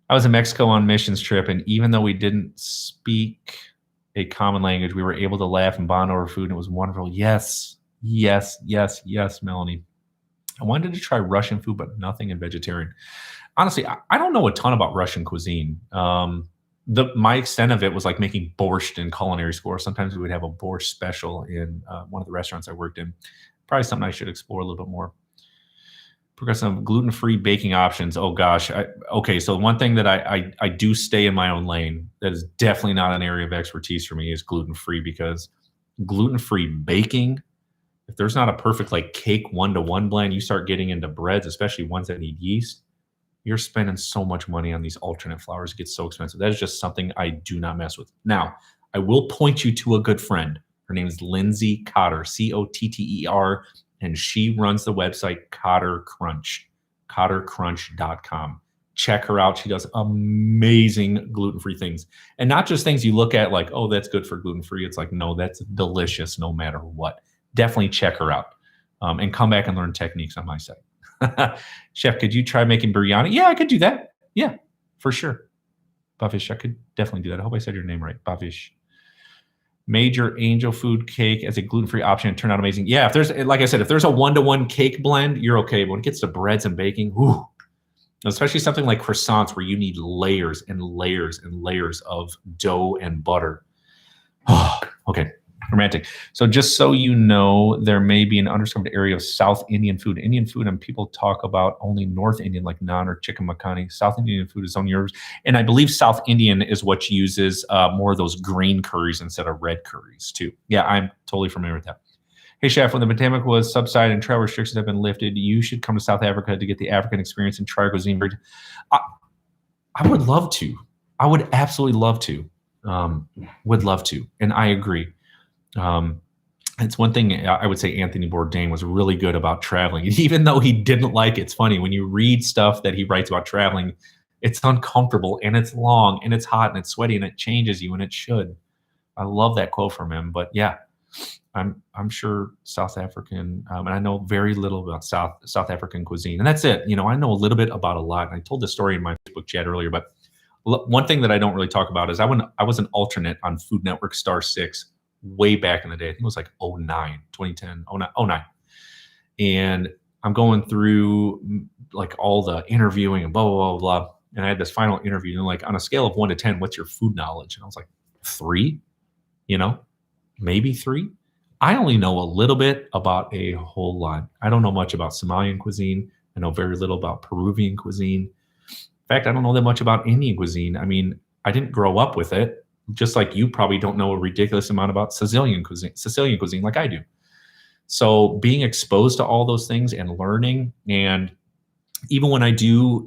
I was in Mexico on missions trip, and even though we didn't speak a common language, we were able to laugh and bond over food, and it was wonderful. Yes, Melanie. I wanted to try Russian food, but nothing in vegetarian. Honestly, I don't know a ton about Russian cuisine. My extent of it was like making borscht in culinary school. Sometimes we would have a borscht special in one of the restaurants I worked in. Probably something I should explore a little bit more. Progressive gluten-free baking options. Oh gosh. Okay, so one thing that I do stay in my own lane that is definitely not an area of expertise for me is gluten-free, because gluten-free baking, if there's not a perfect like cake 1-to-1 blend, you start getting into breads, especially ones that need yeast. You're spending so much money on these alternate flours. It gets so expensive. That is just something I do not mess with. Now, I will point you to a good friend. Her name is Lindsay Cotter, Cotter, and she runs the website Cotter Crunch, cottercrunch.com. Check her out. She does amazing gluten-free things. And not just things you look at like, oh, that's good for gluten-free. It's like, no, that's delicious no matter what. Definitely check her out and come back and learn techniques on my site. Chef, could you try making biryani? Yeah, I could do that. Yeah, for sure. Bavish, I could definitely do that. I hope I said your name right. Bavish. Major angel food cake as a gluten-free option and turned out amazing. Yeah, if there's, like I said, if there's a 1-to-1 cake blend, you're okay. But when it gets to breads and baking, whoo, especially something like croissants where you need layers and layers and layers of dough and butter. Oh, okay. Romantic. So just so you know, there may be an undiscovered area of South Indian food. Indian food, and people talk about only North Indian, like naan or chicken makhani. South Indian food is on yours. And I believe South Indian is what uses more of those green curries instead of red curries too. Yeah, I'm totally familiar with that. Hey, Chef, when the pandemic was subsided and travel restrictions have been lifted, you should come to South Africa to get the African experience and try cuisine. I would love to. I would absolutely love to. Would love to. And I agree. It's one thing I would say Anthony Bourdain was really good about traveling. Even though he didn't like it, it's funny. When you read stuff that he writes about traveling, it's uncomfortable and it's long and it's hot and it's sweaty and it changes you, and it should. I love that quote from him. But yeah, I'm sure South African, and I know very little about South African cuisine. And that's it. You know, I know a little bit about a lot. And I told this story in my Facebook chat earlier, but one thing that I don't really talk about is I was an alternate on Food Network Star 6 way back in the day. I think it was like 2010, 09. And I'm going through like all the interviewing and blah, blah, blah, blah. And I had this final interview, and like, on a scale of 1 to 10, what's your food knowledge? And I was like, 3, maybe 3. I only know a little bit about a whole lot. I don't know much about Somalian cuisine. I know very little about Peruvian cuisine. In fact, I don't know that much about Indian cuisine. I mean, I didn't grow up with it. Just like you probably don't know a ridiculous amount about Sicilian cuisine like I do. So being exposed to all those things and learning, and even when I do,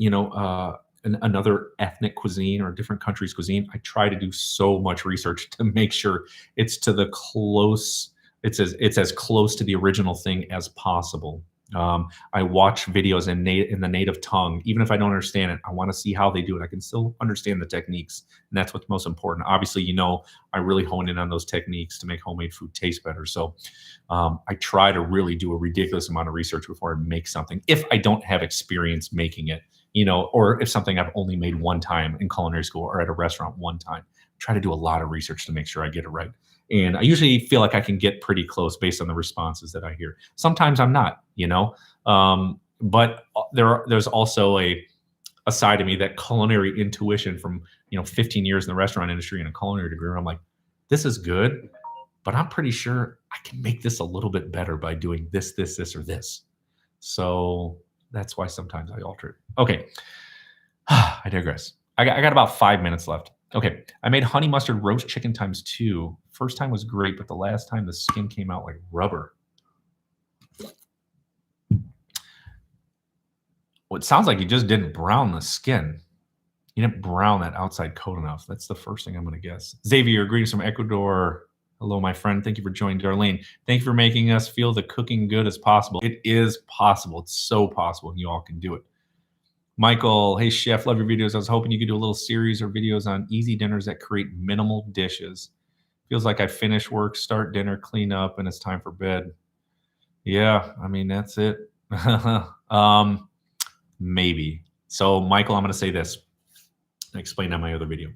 another ethnic cuisine or a different country's cuisine, I try to do so much research to make sure it's to the close. It's as close to the original thing as possible. I watch videos in the native tongue, even if I don't understand it. I want to see how they do it. I can still understand the techniques, and that's what's most important. Obviously, I really hone in on those techniques to make homemade food taste better. So I try to really do a ridiculous amount of research before I make something. If I don't have experience making it, or if something I've only made one time in culinary school or at a restaurant one time, try to do a lot of research to make sure I get it right. And I usually feel like I can get pretty close based on the responses that I hear. Sometimes I'm not, but there's also a side of me, that culinary intuition from 15 years in the restaurant industry and a culinary degree, where I'm like, this is good, but I'm pretty sure I can make this a little bit better by doing this, or this. So that's why sometimes I alter it. Okay, I digress. I got about 5 minutes left. Okay, I made honey mustard roast chicken ×2. First time was great, but the last time the skin came out like rubber. Well, it sounds like you just didn't brown the skin. You didn't brown that outside coat enough. That's the first thing I'm going to guess. Xavier, greetings from Ecuador. Hello, my friend. Thank you for joining. Darlene, thank you for making us feel the cooking good as possible. It is possible. It's so possible, and you all can do it. Michael, hey, chef, love your videos. I was hoping you could do a little series or videos on easy dinners that create minimal dishes. Feels like I finish work, start dinner, clean up, and it's time for bed. Yeah, I mean, that's it. Maybe. So, Michael, I'm going to say this. I explained on my other video.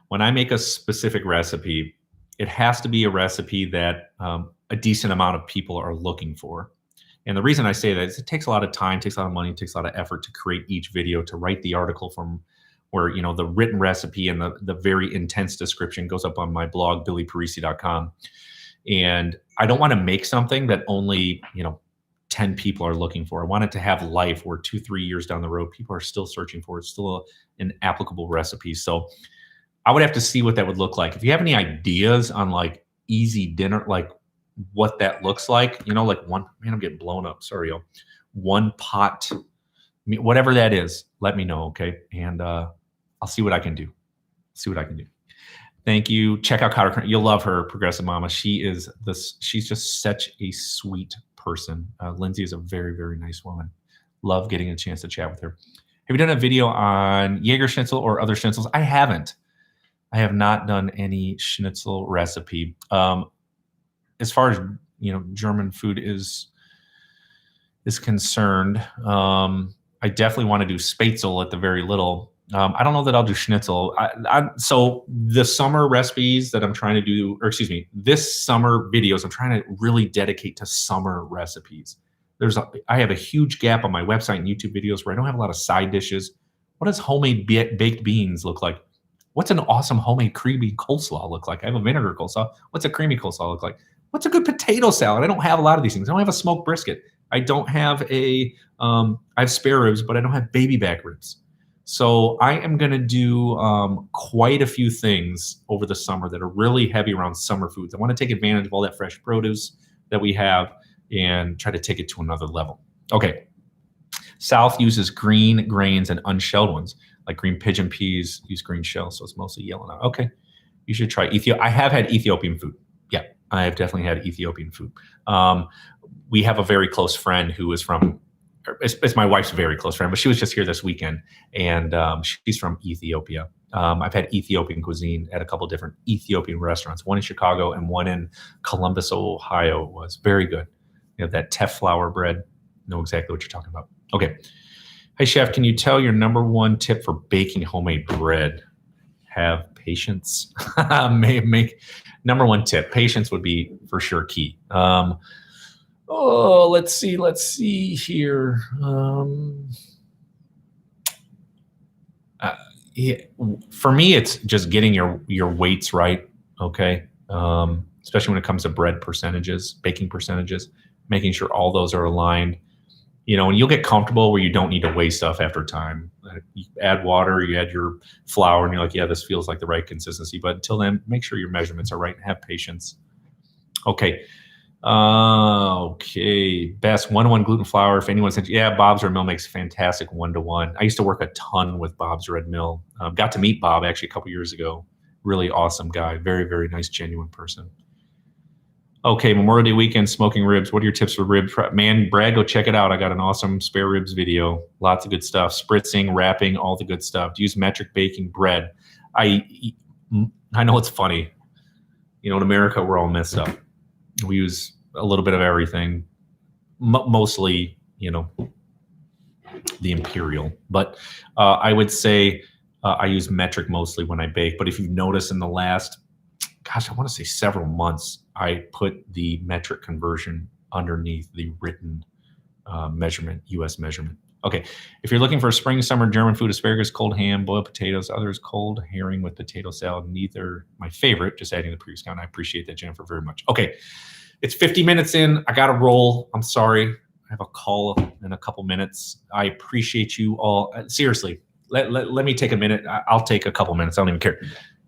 When I make a specific recipe, it has to be a recipe that a decent amount of people are looking for. And the reason I say that is it takes a lot of time, takes a lot of money, takes a lot of effort to create each video, to write the article from where, the written recipe and the very intense description goes up on my blog, billyparisi.com. And I don't want to make something that only, 10 people are looking for. I want it to have life where 2-3 years down the road, people are still searching for it. It's still an applicable recipe. So I would have to see what that would look like. If you have any ideas on like easy dinner, like what that looks like, like I'm getting blown up. Sorry, y'all. One pot, whatever that is, let me know. Okay. And I'll see what I can do. Thank you. Check out Cotter. You'll love her, Progressive Mama. She's just such a sweet person. Lindsay is a very, very nice woman. Love getting a chance to chat with her. Have you done a video on Jaeger schnitzel or other schnitzels? I haven't. I have not done any schnitzel recipe. As far as German food is concerned, I definitely want to do spätzle at the very little. I don't know that I'll do schnitzel. So the summer recipes that I'm trying to do, this summer videos, I'm trying to really dedicate to summer recipes. I have a huge gap on my website and YouTube videos where I don't have a lot of side dishes. What does homemade baked beans look like? What's an awesome homemade creamy coleslaw look like? I have a vinegar coleslaw. What's a creamy coleslaw look like? What's a good potato salad? I don't have a lot of these things. I don't have a smoked brisket. I don't have I have spare ribs, but I don't have baby back ribs. So I am going to do quite a few things over the summer that are really heavy around summer foods. I want to take advantage of all that fresh produce that we have and try to take it to another level. Okay. South uses green grains and unshelled ones, like green pigeon peas use green shells, so it's mostly yellow now. Okay. You should try Ethiopia. I have had Ethiopian food. Yeah, I have definitely had Ethiopian food. We have a very close friend who is from, it's my wife's very close friend, but she was just here this weekend, and she's from Ethiopia. I've had Ethiopian cuisine at a couple of different Ethiopian restaurants, one in Chicago and one in Columbus, Ohio. It was very good. That teff flour bread. Know exactly what you're talking about. Okay. Hey, chef, can you tell your number 1 tip for baking homemade bread? Have patience. Make number 1 tip. Patience would be for sure key. Let's see here. For me, it's just getting your weights right. Okay. Especially when it comes to bread percentages, baking percentages, making sure all those are aligned. And you'll get comfortable where you don't need to weigh stuff after time. You add water, you add your flour, and you're like, yeah, this feels like the right consistency. But until then, make sure your measurements are right and have patience. Okay. Okay. Best one-to-one gluten flour. If anyone's interested, yeah, Bob's Red Mill makes fantastic one-to-one. I used to work a ton with Bob's Red Mill. Got to meet Bob actually a couple years ago. Really awesome guy. Very, very nice, genuine person. Okay, Memorial Day weekend, smoking ribs. What are your tips for rib prep? Man, Brad, go check it out. I got an awesome spare ribs video. Lots of good stuff. Spritzing, wrapping, all the good stuff. Use metric baking bread. I know it's funny. You know, in America, we're all messed up. We use a little bit of everything, mostly, you know, the imperial. But I would say I use metric mostly when I bake. But if you've noticed in the last, gosh, I want to say several months, I put the metric conversion underneath the written measurement, US measurement. Okay, if you're looking for spring, summer German food, asparagus, cold ham, boiled potatoes, others cold herring with potato salad, neither my favorite, just adding the previous count. I appreciate that, Jennifer, very much. Okay, it's 50 minutes in. I got to roll. I'm sorry. I have a call in a couple minutes. I appreciate you all. Seriously, let me take a minute. I'll take a couple minutes. I don't even care.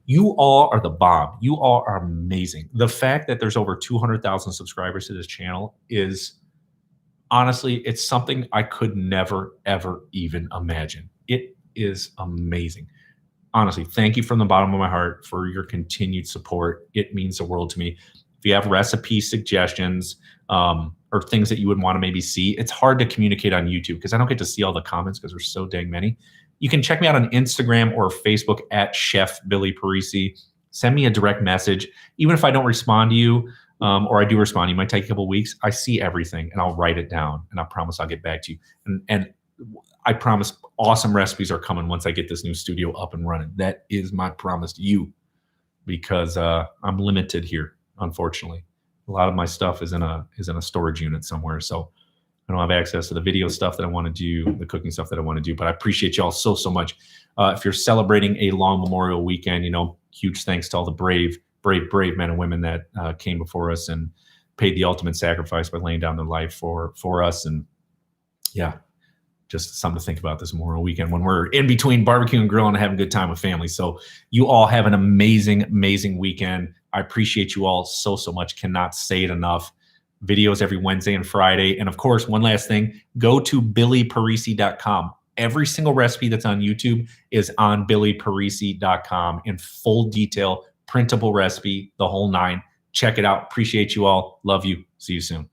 You all are the bomb. You all are amazing. The fact that there's over 200,000 subscribers to this channel is, honestly, it's something I could never, ever even imagine. It is amazing. Honestly, thank you from the bottom of my heart for your continued support. It means the world to me. If you have recipe suggestions or things that you would want to maybe see, it's hard to communicate on YouTube because I don't get to see all the comments because there's so dang many. You can check me out on Instagram or Facebook at Chef Billy Parisi. Send me a direct message. Even if I don't respond to you, or I do respond, you might take a couple of weeks. I see everything and I'll write it down and I promise I'll get back to you. And I promise awesome recipes are coming once I get this new studio up and running. That is my promise to you because I'm limited here, unfortunately. A lot of my stuff is in a storage unit somewhere. So I don't have access to the video stuff that I want to do, the cooking stuff that I want to do, but I appreciate y'all so much. If you're celebrating a long Memorial weekend, you know, huge thanks to all the brave men and women that came before us and paid the ultimate sacrifice by laying down their life for us. And yeah, just something to think about this Memorial weekend when we're in between barbecue and grilling and having a good time with family. So you all have an amazing, amazing weekend. I appreciate you all so much. Cannot say it enough. Videos every Wednesday and Friday. And of course, one last thing, go to billyparisi.com. Every single recipe that's on YouTube is on billyparisi.com in full detail, printable recipe, the whole nine. Check it out. Appreciate you all. Love you. See you soon.